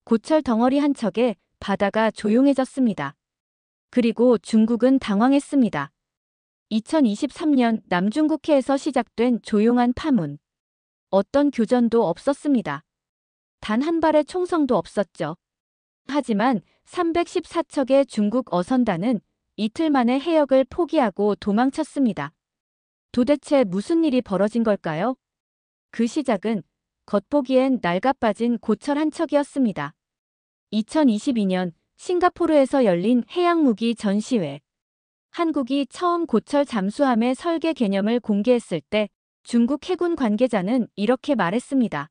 고철 덩어리 한 척에 바다가 조용해졌습니다. 그리고 중국은 당황했습니다. 2023년 남중국해에서 시작된 조용한 파문. 어떤 교전도 없었습니다. 단 한 발의 총성도 없었죠. 하지만 314척의 중국 어선단은 이틀 만에 해역을 포기하고 도망쳤습니다. 도대체 무슨 일이 벌어진 걸까요? 그 시작은 겉보기엔 낡아빠진 고철 한 척이었습니다. 2022년 싱가포르에서 열린 해양무기 전시회. 한국이 처음 고철 잠수함의 설계 개념을 공개했을 때 중국 해군 관계자는 이렇게 말했습니다.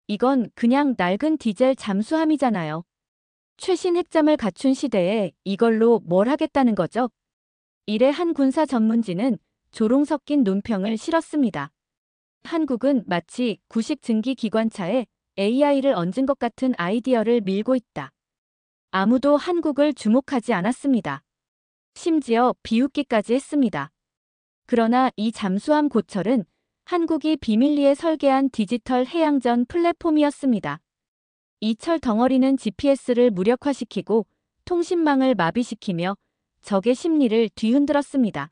이건 그냥 낡은 디젤 잠수함이잖아요. 최신 핵잠을 갖춘 시대에 이걸로 뭘 하겠다는 거죠? 이래 한 군사 전문지는 조롱 섞인 논평을 실었습니다. 한국은 마치 구식 증기 기관차에 AI를 얹은 것 같은 아이디어를 밀고 있다. 아무도 한국을 주목하지 않았습니다. 심지어 비웃기까지 했습니다. 그러나 이 잠수함 고철은 한국이 비밀리에 설계한 디지털 해양전 플랫폼이었습니다. 이 철 덩어리는 GPS를 무력화시키고 통신망을 마비시키며 적의 심리를 뒤흔들었습니다.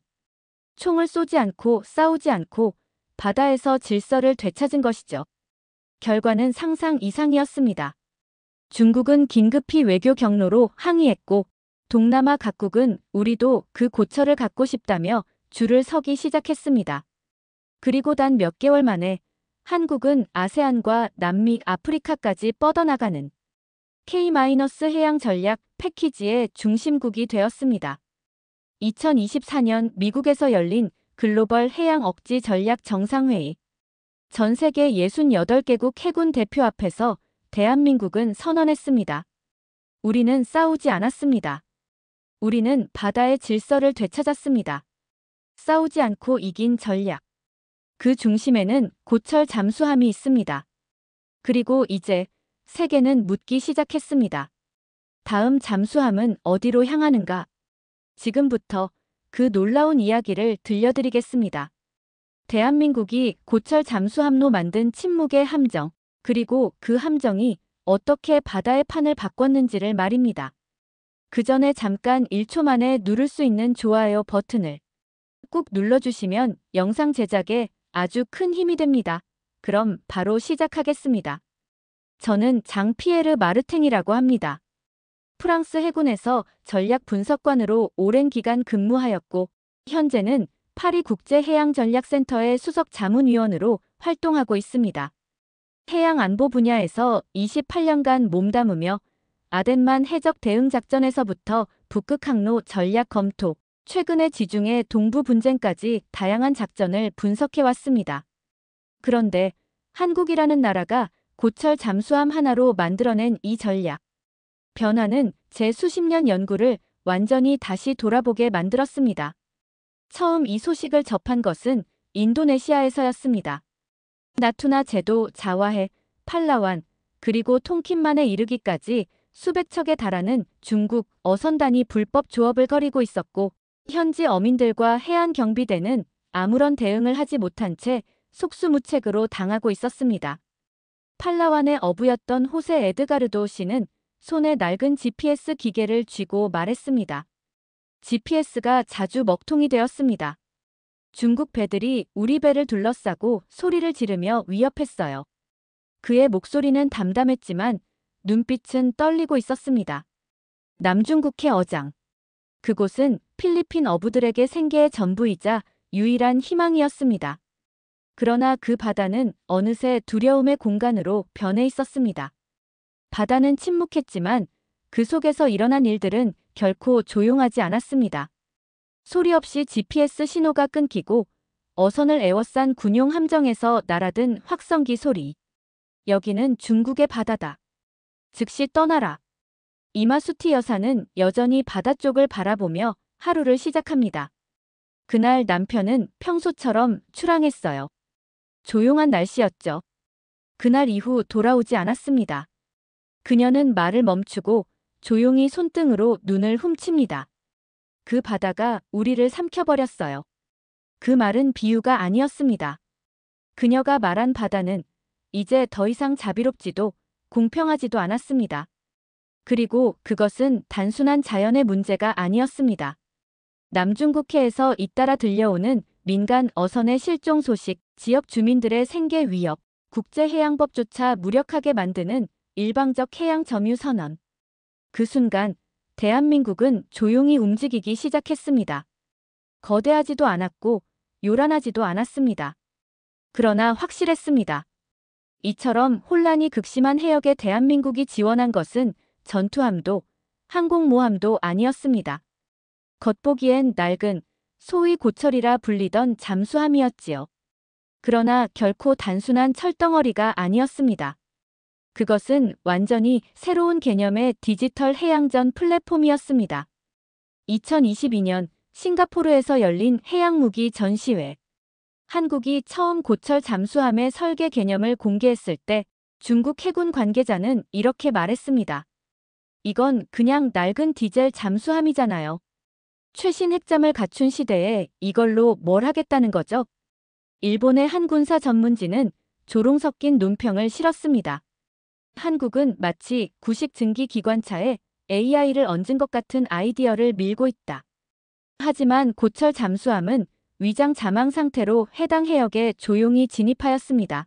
총을 쏘지 않고 싸우지 않고 바다에서 질서를 되찾은 것이죠. 결과는 상상 이상이었습니다. 중국은 긴급히 외교 경로로 항의했고 동남아 각국은 우리도 그 고철을 갖고 싶다며 줄을 서기 시작했습니다. 그리고 단 몇 개월 만에 한국은 아세안과 남미, 아프리카까지 뻗어나가는 K-해양 전략 패키지의 중심국이 되었습니다. 2024년 미국에서 열린 글로벌 해양 억지 전략 정상회의. 전 세계 68개국 해군 대표 앞에서 대한민국은 선언했습니다. 우리는 싸우지 않았습니다. 우리는 바다의 질서를 되찾았습니다. 싸우지 않고 이긴 전략. 그 중심에는 고철 잠수함이 있습니다. 그리고 이제 세계는 묻기 시작했습니다. 다음 잠수함은 어디로 향하는가? 지금부터 그 놀라운 이야기를 들려드리겠습니다. 대한민국이 고철 잠수함로 만든 침묵의 함정, 그리고 그 함정이 어떻게 바다의 판을 바꿨는지를 말입니다. 그 전에 잠깐 1초 만에 누를 수 있는 좋아요 버튼을 꾹 눌러주시면 영상 제작에 아주 큰 힘이 됩니다. 그럼 바로 시작하겠습니다. 저는 장 피에르 마르탱이라고 합니다. 프랑스 해군에서 전략 분석관으로 오랜 기간 근무하였고 현재는 파리 국제해양전략센터의 수석 자문위원으로 활동하고 있습니다. 해양안보 분야에서 28년간 몸담으며 아덴만 해적 대응 작전에서부터 북극 항로 전략 검토, 최근의 지중해 동부 분쟁까지 다양한 작전을 분석해왔습니다. 그런데 한국이라는 나라가 고철 잠수함 하나로 만들어낸 이 전략. 변화는 제 수십 년 연구를 완전히 다시 돌아보게 만들었습니다. 처음 이 소식을 접한 것은 인도네시아에서였습니다. 나투나 제도, 자와해, 팔라완, 그리고 tonkin만에 이르기까지 수백 척에 달하는 중국 어선단이 불법 조업을 벌이고 있었고 현지 어민들과 해안경비대는 아무런 대응을 하지 못한 채 속수무책으로 당하고 있었습니다. 팔라완의 어부였던 호세 에드가르도 씨는 손에 낡은 GPS 기계를 쥐고 말했습니다. GPS가 자주 먹통이 되었습니다. 중국 배들이 우리 배를 둘러싸고 소리를 지르며 위협했어요. 그의 목소리는 담담했지만 눈빛은 떨리고 있었습니다. 남중국해 어장. 그곳은 필리핀 어부들에게 생계의 전부이자 유일한 희망이었습니다. 그러나 그 바다는 어느새 두려움의 공간으로 변해 있었습니다. 바다는 침묵했지만 그 속에서 일어난 일들은 결코 조용하지 않았습니다. 소리 없이 GPS 신호가 끊기고 어선을 에워싼 군용 함정에서 날아든 확성기 소리. 여기는 중국의 바다다. 즉시 떠나라. 이마수티 여사는 여전히 바다 쪽을 바라보며 하루를 시작합니다. 그날 남편은 평소처럼 출항했어요. 조용한 날씨였죠. 그날 이후 돌아오지 않았습니다. 그녀는 말을 멈추고 조용히 손등으로 눈을 훔칩니다. 그 바다가 우리를 삼켜버렸어요. 그 말은 비유가 아니었습니다. 그녀가 말한 바다는 이제 더 이상 자비롭지도 공평하지도 않았습니다. 그리고 그것은 단순한 자연의 문제가 아니었습니다. 남중국해에서 잇따라 들려오는 민간 어선의 실종 소식, 지역 주민들의 생계 위협, 국제해양법조차 무력하게 만드는 일방적 해양 점유 선언. 그 순간 대한민국은 조용히 움직이기 시작했습니다. 거대하지도 않았고 요란하지도 않았습니다. 그러나 확실했습니다. 이처럼 혼란이 극심한 해역에 대한민국이 지원한 것은 전투함도 항공모함도 아니었습니다. 겉보기엔 낡은 소위 고철이라 불리던 잠수함이었지요. 그러나 결코 단순한 철덩어리가 아니었습니다. 그것은 완전히 새로운 개념의 디지털 해양전 플랫폼이었습니다. 2022년 싱가포르에서 열린 해양무기 전시회. 한국이 처음 고철 잠수함의 설계 개념을 공개했을 때 중국 해군 관계자는 이렇게 말했습니다. 이건 그냥 낡은 디젤 잠수함이잖아요. 최신 핵잠을 갖춘 시대에 이걸로 뭘 하겠다는 거죠? 일본의 한 군사 전문지는 조롱 섞인 논평을 실었습니다. 한국은 마치 구식 증기 기관차에 AI를 얹은 것 같은 아이디어를 밀고 있다. 하지만 고철 잠수함은 위장 자망 상태로 해당 해역에 조용히 진입하였습니다.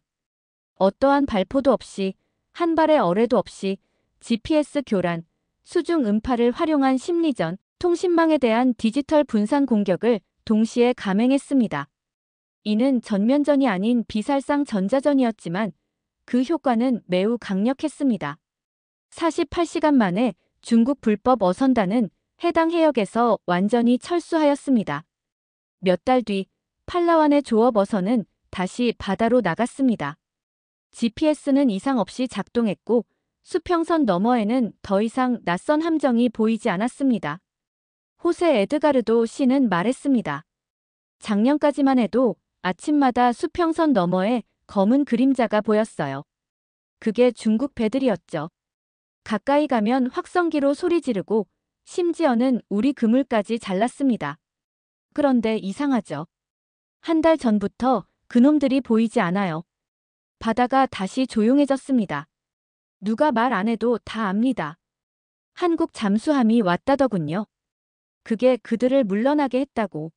어떠한 발포도 없이, 한 발의 어뢰도 없이 GPS 교란, 수중 음파를 활용한 심리전, 통신망에 대한 디지털 분산 공격을 동시에 감행했습니다. 이는 전면전이 아닌 비살상 전자전이었지만 그 효과는 매우 강력했습니다. 48시간 만에 중국 불법 어선단은 해당 해역에서 완전히 철수하였습니다. 몇 달 뒤 팔라완의 조업 어선은 다시 바다로 나갔습니다. GPS는 이상 없이 작동했고 수평선 너머에는 더 이상 낯선 함정이 보이지 않았습니다. 호세 에드가르도 씨는 말했습니다. 작년까지만 해도 아침마다 수평선 너머에 검은 그림자가 보였어요. 그게 중국 배들이었죠. 가까이 가면 확성기로 소리 지르고 심지어는 우리 그물까지 잘랐습니다. 그런데 이상하죠. 한 달 전부터 그놈들이 보이지 않아요. 바다가 다시 조용해졌습니다. 누가 말 안 해도 다 압니다. 한국 잠수함이 왔다더군요. 그게 그들을 물러나게 했다고.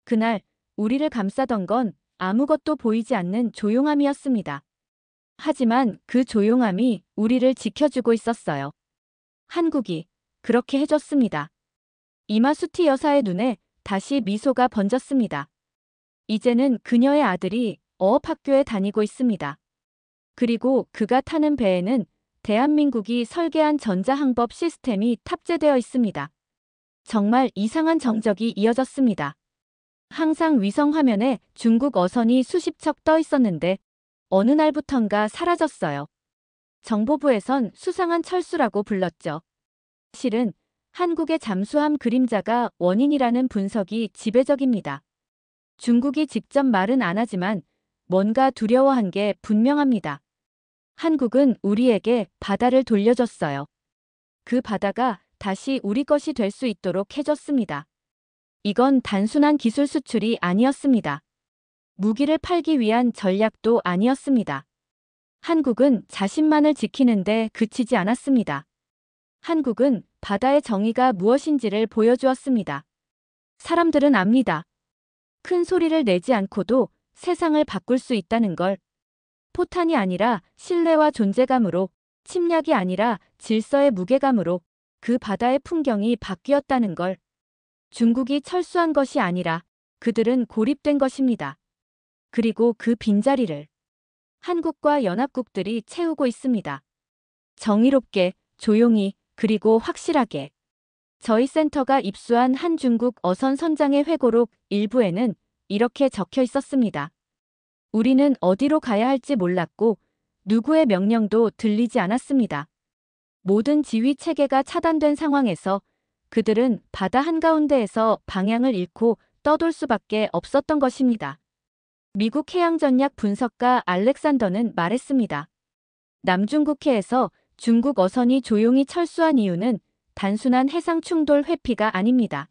그날 우리를 감싸던 건 아무것도 보이지 않는 조용함이었습니다. 하지만 그 조용함이 우리를 지켜주고 있었어요. 한국이 그렇게 해줬습니다. 이마수티 여사의 눈에 다시 미소가 번졌습니다. 이제는 그녀의 아들이 어업학교에 다니고 있습니다. 그리고 그가 타는 배에는 대한민국이 설계한 전자항법 시스템이 탑재되어 있습니다. 정말 이상한 정적이 이어졌습니다. 항상 위성 화면에 중국 어선이 수십 척 떠 있었는데 어느 날부턴가 사라졌어요. 정보부에선 수상한 철수라고 불렀죠. 실은 한국의 잠수함 그림자가 원인이라는 분석이 지배적입니다. 중국이 직접 말은 안 하지만 뭔가 두려워한 게 분명합니다. 한국은 우리에게 바다를 돌려줬어요. 그 바다가 다시 우리 것이 될 수 있도록 해줬습니다. 이건 단순한 기술 수출이 아니었습니다. 무기를 팔기 위한 전략도 아니었습니다. 한국은 자신만을 지키는데 그치지 않았습니다. 한국은 바다의 정의가 무엇인지를 보여주었습니다. 사람들은 압니다. 큰 소리를 내지 않고도 세상을 바꿀 수 있다는 걸. 포탄이 아니라 신뢰와 존재감으로, 침략이 아니라 질서의 무게감으로 그 바다의 풍경이 바뀌었다는 걸. 중국이 철수한 것이 아니라 그들은 고립된 것입니다. 그리고 그 빈자리를 한국과 연합국들이 채우고 있습니다. 정의롭게, 조용히, 그리고 확실하게. 저희 센터가 입수한 한 중국 어선 선장의 회고록 일부에는 이렇게 적혀 있었습니다. 우리는 어디로 가야 할지 몰랐고 누구의 명령도 들리지 않았습니다. 모든 지휘 체계가 차단된 상황에서 그들은 바다 한가운데에서 방향을 잃고 떠돌 수밖에 없었던 것입니다. 미국 해양전략 분석가 알렉산더는 말했습니다. 남중국해에서 중국 어선이 조용히 철수한 이유는 단순한 해상 충돌 회피가 아닙니다.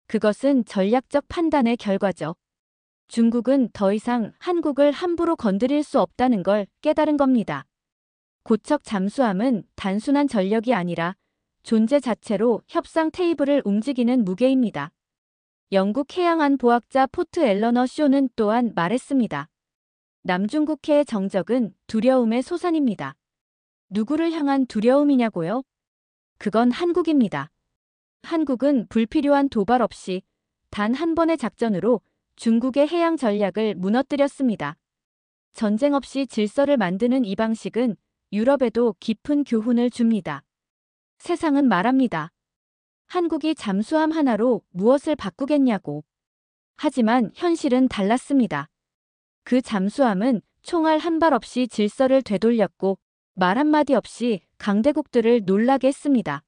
그것은 전략적 판단의 결과죠. 중국은 더 이상 한국을 함부로 건드릴 수 없다는 걸 깨달은 겁니다. 고척 잠수함은 단순한 전력이 아니라 존재 자체로 협상 테이블을 움직이는 무게입니다. 영국 해양안보학자 포트 엘러너 쇼는 또한 말했습니다. 남중국해의 정적은 두려움의 소산입니다. 누구를 향한 두려움이냐고요? 그건 한국입니다. 한국은 불필요한 도발 없이 단 한 번의 작전으로 중국의 해양 전략을 무너뜨렸습니다. 전쟁 없이 질서를 만드는 이 방식은 유럽에도 깊은 교훈을 줍니다. 세상은 말합니다. 한국이 잠수함 하나로 무엇을 바꾸겠냐고. 하지만 현실은 달랐습니다. 그 잠수함은 총알 한 발 없이 질서를 되돌렸고 말 한마디 없이 강대국들을 놀라게 했습니다.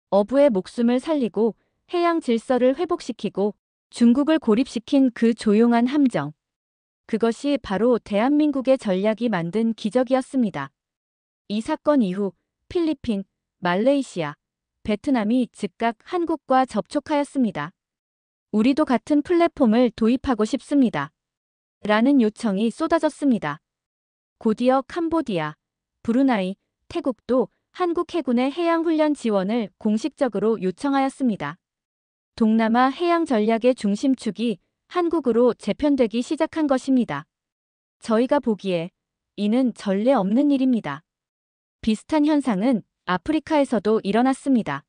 어부의 목숨을 살리고 해양 질서를 회복시키고 중국을 고립시킨 그 조용한 함정. 그것이 바로 대한민국의 전략이 만든 기적이었습니다. 이 사건 이후 필리핀, 말레이시아, 베트남이 즉각 한국과 접촉하였습니다. 우리도 같은 플랫폼을 도입하고 싶습니다. 라는 요청이 쏟아졌습니다. 곧이어 캄보디아, 브루나이, 태국도 한국 해군의 해양훈련 지원을 공식적으로 요청하였습니다. 동남아 해양 전략의 중심축이 한국으로 재편되기 시작한 것입니다. 저희가 보기에 이는 전례 없는 일입니다. 비슷한 현상은 아프리카에서도 일어났습니다.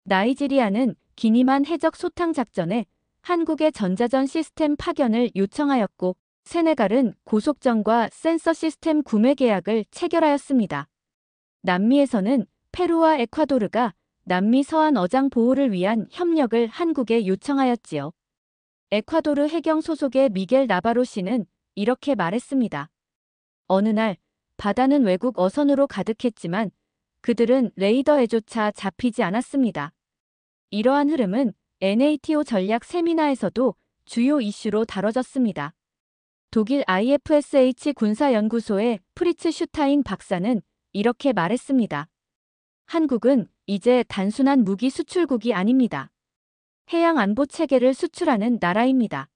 나이지리아는 기니만 해적 소탕 작전에 한국의 전자전 시스템 파견을 요청하였고 세네갈은 고속전과 센서 시스템 구매 계약을 체결하였습니다. 남미에서는 페루와 에콰도르가 남미 서안 어장 보호를 위한 협력을 한국에 요청하였지요. 에콰도르 해경 소속의 미겔 나바로 씨는 이렇게 말했습니다. 어느 날 바다는 외국 어선으로 가득했지만 그들은 레이더에조차 잡히지 않았습니다. 이러한 흐름은 NATO 전략 세미나에서도 주요 이슈로 다뤄졌습니다. 독일 IFSH 군사연구소의 프리츠 슈타인 박사는 이렇게 말했습니다. 한국은 이제 단순한 무기 수출국이 아닙니다. 해양 안보 체계를 수출하는 나라입니다.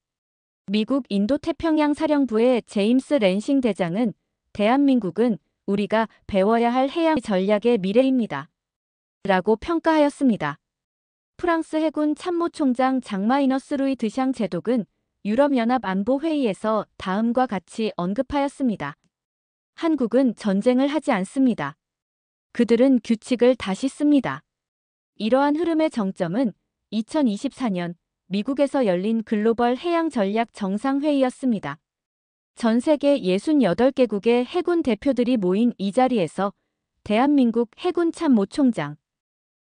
미국 인도태평양 사령부의 제임스 랜싱 대장은 대한민국은 우리가 배워야 할 해양 전략의 미래입니다. 라고 평가하였습니다. 프랑스 해군 참모총장 장마이너스 루이 드샹 제독은 유럽연합 안보회의에서 다음과 같이 언급하였습니다. 한국은 전쟁을 하지 않습니다. 그들은 규칙을 다시 씁니다. 이러한 흐름의 정점은 2024년 미국에서 열린 글로벌 해양 전략 정상회의였습니다. 전 세계 68개국의 해군 대표들이 모인 이 자리에서 대한민국 해군 참모총장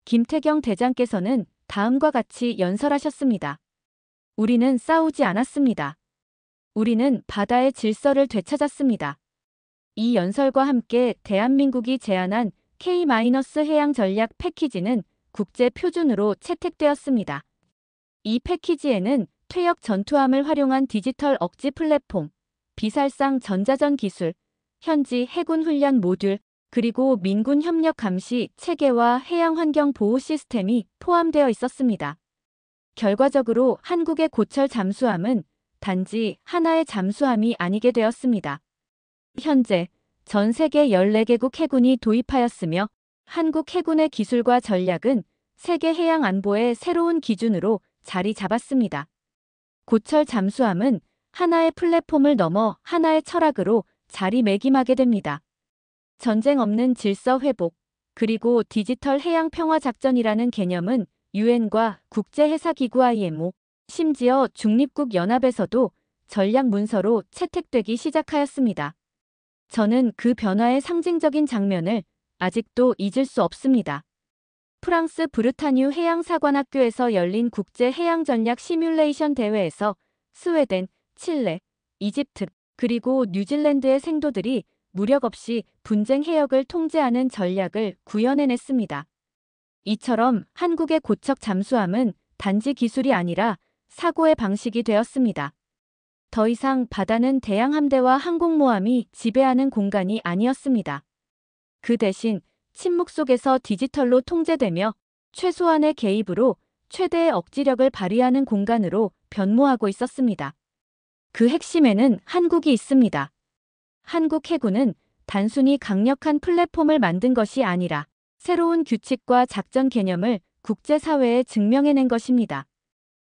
김태경 대장께서는 다음과 같이 연설하셨습니다. 우리는 싸우지 않았습니다. 우리는 바다의 질서를 되찾았습니다. 이 연설과 함께 대한민국이 제안한 K-해양 전략 패키지는 국제 표준으로 채택되었습니다. 이 패키지에는 퇴역 전투함을 활용한 디지털 억지 플랫폼, 비살상 전자전 기술, 현지 해군 훈련 모듈, 그리고 민군 협력 감시 체계와 해양 환경 보호 시스템이 포함되어 있었습니다. 결과적으로 한국의 고철 잠수함은 단지 하나의 잠수함이 아니게 되었습니다. 현재 전 세계 14개국 해군이 도입하였으며 한국 해군의 기술과 전략은 세계 해양 안보의 새로운 기준으로 자리 잡았습니다. 고철 잠수함은 하나의 플랫폼을 넘어 하나의 철학으로 자리매김하게 됩니다. 전쟁 없는 질서 회복, 그리고 디지털 해양 평화 작전이라는 개념은 유엔과 국제해사기구 IMO, 심지어 중립국 연합에서도 전략 문서로 채택되기 시작하였습니다. 저는 그 변화의 상징적인 장면을 아직도 잊을 수 없습니다. 프랑스 브르타뉴 해양사관학교에서 열린 국제 해양 전략 시뮬레이션 대회에서 스웨덴, 칠레, 이집트, 그리고 뉴질랜드의 생도들이 무력 없이 분쟁 해역을 통제하는 전략을 구현해냈습니다. 이처럼 한국의 고척 잠수함은 단지 기술이 아니라 사고의 방식이 되었습니다. 더 이상 바다는 대양 함대와 항공모함이 지배하는 공간이 아니었습니다. 그 대신 침묵 속에서 디지털로 통제되며 최소한의 개입으로 최대의 억지력을 발휘하는 공간으로 변모하고 있었습니다. 그 핵심에는 한국이 있습니다. 한국 해군은 단순히 강력한 플랫폼을 만든 것이 아니라 새로운 규칙과 작전 개념을 국제사회에 증명해낸 것입니다.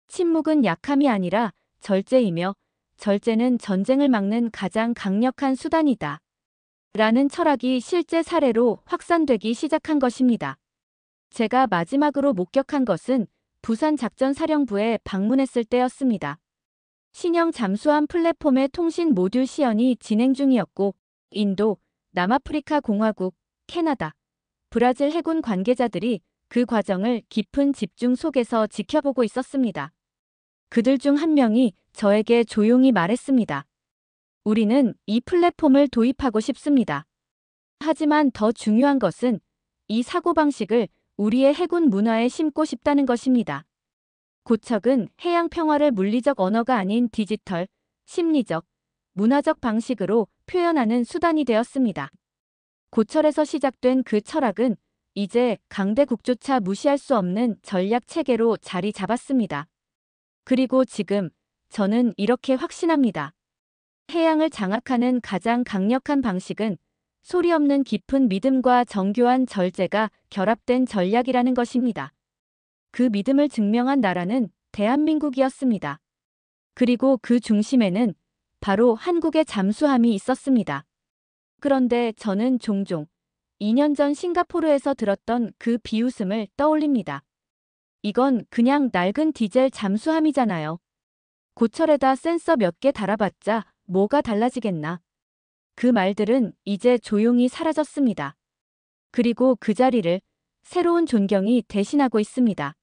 침묵은 약함이 아니라 절제이며 절제는 전쟁을 막는 가장 강력한 수단이다. 라는 철학이 실제 사례로 확산되기 시작한 것입니다. 제가 마지막으로 목격한 것은 부산 작전사령부에 방문했을 때였습니다. 신형 잠수함 플랫폼의 통신 모듈 시연이 진행 중이었고 인도, 남아프리카 공화국, 캐나다, 브라질 해군 관계자들이 그 과정을 깊은 집중 속에서 지켜보고 있었습니다. 그들 중 한 명이 저에게 조용히 말했습니다. 우리는 이 플랫폼을 도입하고 싶습니다. 하지만 더 중요한 것은 이 사고방식을 우리의 해군 문화에 심고 싶다는 것입니다. 고척은 해양 평화를 물리적 언어가 아닌 디지털, 심리적, 문화적 방식으로 표현하는 수단이 되었습니다. 고철에서 시작된 그 철학은 이제 강대국조차 무시할 수 없는 전략 체계로 자리 잡았습니다. 그리고 지금 저는 이렇게 확신합니다. 해양을 장악하는 가장 강력한 방식은 소리 없는 깊은 믿음과 정교한 절제가 결합된 전략이라는 것입니다. 그 믿음을 증명한 나라는 대한민국이었습니다. 그리고 그 중심에는 바로 한국의 잠수함이 있었습니다. 그런데 저는 종종 2년 전 싱가포르에서 들었던 그 비웃음을 떠올립니다. 이건 그냥 낡은 디젤 잠수함이잖아요. 고철에다 센서 몇 개 달아봤자 뭐가 달라지겠나. 그 말들은 이제 조용히 사라졌습니다. 그리고 그 자리를 새로운 존경이 대신하고 있습니다.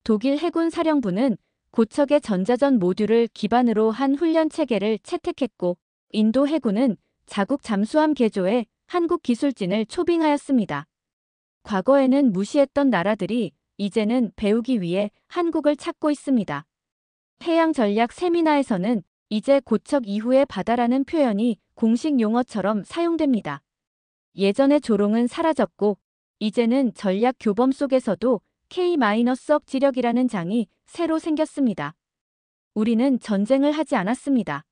독일 해군 사령부는 고척의 전자전 모듈을 기반으로 한 훈련 체계를 채택했고 인도 해군은 자국 잠수함 개조에 한국 기술진을 초빙하였습니다. 과거에는 무시했던 나라들이 이제는 배우기 위해 한국을 찾고 있습니다. 해양 전략 세미나에서는 이제 고척 이후의 바다라는 표현이 공식 용어처럼 사용됩니다. 예전의 조롱은 사라졌고 이제는 전략 교범 속에서도 K-억 지력이라는 장이 새로 생겼습니다. 우리는 전쟁을 하지 않았습니다.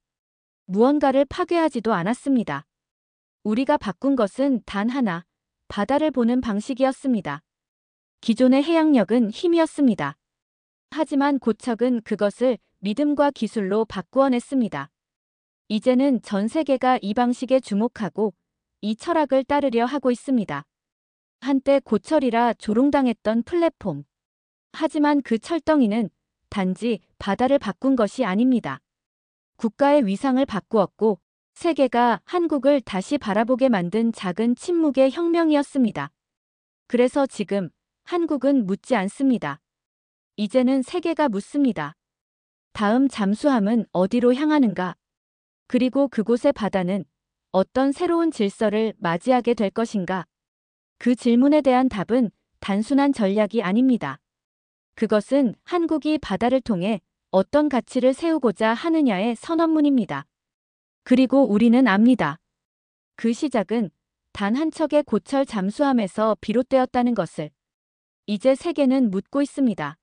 무언가를 파괴하지도 않았습니다. 우리가 바꾼 것은 단 하나, 바다를 보는 방식이었습니다. 기존의 해양력은 힘이었습니다. 하지만 고척은 그것을 믿음과 기술로 바꾸어냈습니다. 이제는 전 세계가 이 방식에 주목하고 이 철학을 따르려 하고 있습니다. 한때 고철이라 조롱당했던 플랫폼. 하지만 그 철덩이는 단지 바다를 바꾼 것이 아닙니다. 국가의 위상을 바꾸었고 세계가 한국을 다시 바라보게 만든 작은 침묵의 혁명이었습니다. 그래서 지금 한국은 묻지 않습니다. 이제는 세계가 묻습니다. 다음 잠수함은 어디로 향하는가? 그리고 그곳의 바다는 어떤 새로운 질서를 맞이하게 될 것인가? 그 질문에 대한 답은 단순한 전략이 아닙니다. 그것은 한국이 바다를 통해 어떤 가치를 세우고자 하느냐의 선언문입니다. 그리고 우리는 압니다. 그 시작은 단 한 척의 고철 잠수함에서 비롯되었다는 것을. 이제 세계는 묻고 있습니다.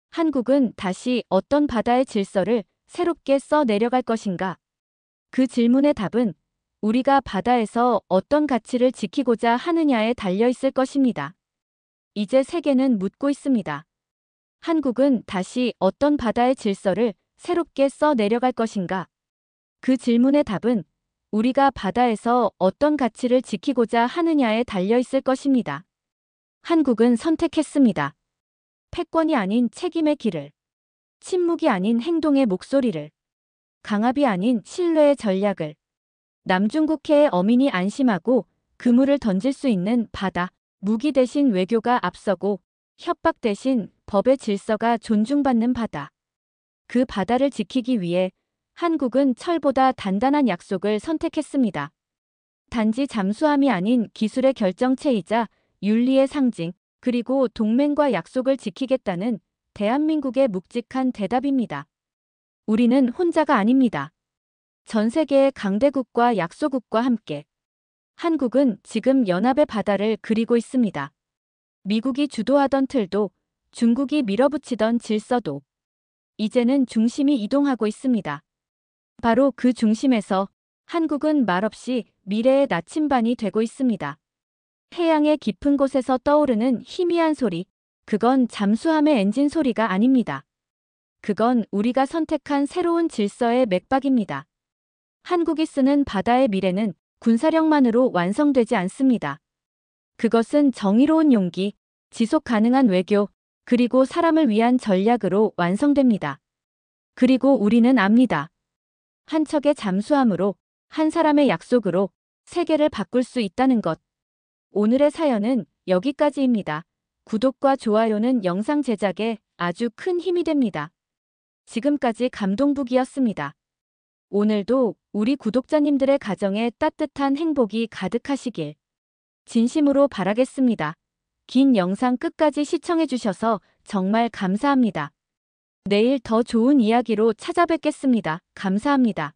한국은 다시 어떤 바다의 질서를 새롭게 써 내려갈 것인가? 그 질문의 답은 우리가 바다에서 어떤 가치를 지키고자 하느냐에 달려 있을 것입니다. 이제 세계는 묻고 있습니다. 한국은 다시 어떤 바다의 질서를 새롭게 써 내려갈 것인가? 그 질문의 답은 우리가 바다에서 어떤 가치를 지키고자 하느냐에 달려 있을 것입니다. 한국은 선택했습니다. 패권이 아닌 책임의 길을, 침묵이 아닌 행동의 목소리를, 강압이 아닌 신뢰의 전략을, 남중국해의 어민이 안심하고 그물을 던질 수 있는 바다, 무기 대신 외교가 앞서고 협박 대신 법의 질서가 존중받는 바다. 그 바다를 지키기 위해 한국은 철보다 단단한 약속을 선택했습니다. 단지 잠수함이 아닌 기술의 결정체이자 윤리의 상징, 그리고 동맹과 약속을 지키겠다는 대한민국의 묵직한 대답입니다. 우리는 혼자가 아닙니다. 전 세계의 강대국과 약소국과 함께 한국은 지금 연합의 바다를 그리고 있습니다. 미국이 주도하던 틀도 중국이 밀어붙이던 질서도 이제는 중심이 이동하고 있습니다. 바로 그 중심에서 한국은 말없이 미래의 나침반이 되고 있습니다. 해양의 깊은 곳에서 떠오르는 희미한 소리, 그건 잠수함의 엔진 소리가 아닙니다. 그건 우리가 선택한 새로운 질서의 맥박입니다. 한국이 쓰는 바다의 미래는 군사력만으로 완성되지 않습니다. 그것은 정의로운 용기, 지속 가능한 외교, 그리고 사람을 위한 전략으로 완성됩니다. 그리고 우리는 압니다. 한 척의 잠수함으로, 한 사람의 약속으로 세계를 바꿀 수 있다는 것. 오늘의 사연은 여기까지입니다. 구독과 좋아요는 영상 제작에 아주 큰 힘이 됩니다. 지금까지 감동북이었습니다. 오늘도 우리 구독자님들의 가정에 따뜻한 행복이 가득하시길 진심으로 바라겠습니다. 긴 영상 끝까지 시청해주셔서 정말 감사합니다. 내일 더 좋은 이야기로 찾아뵙겠습니다. 감사합니다.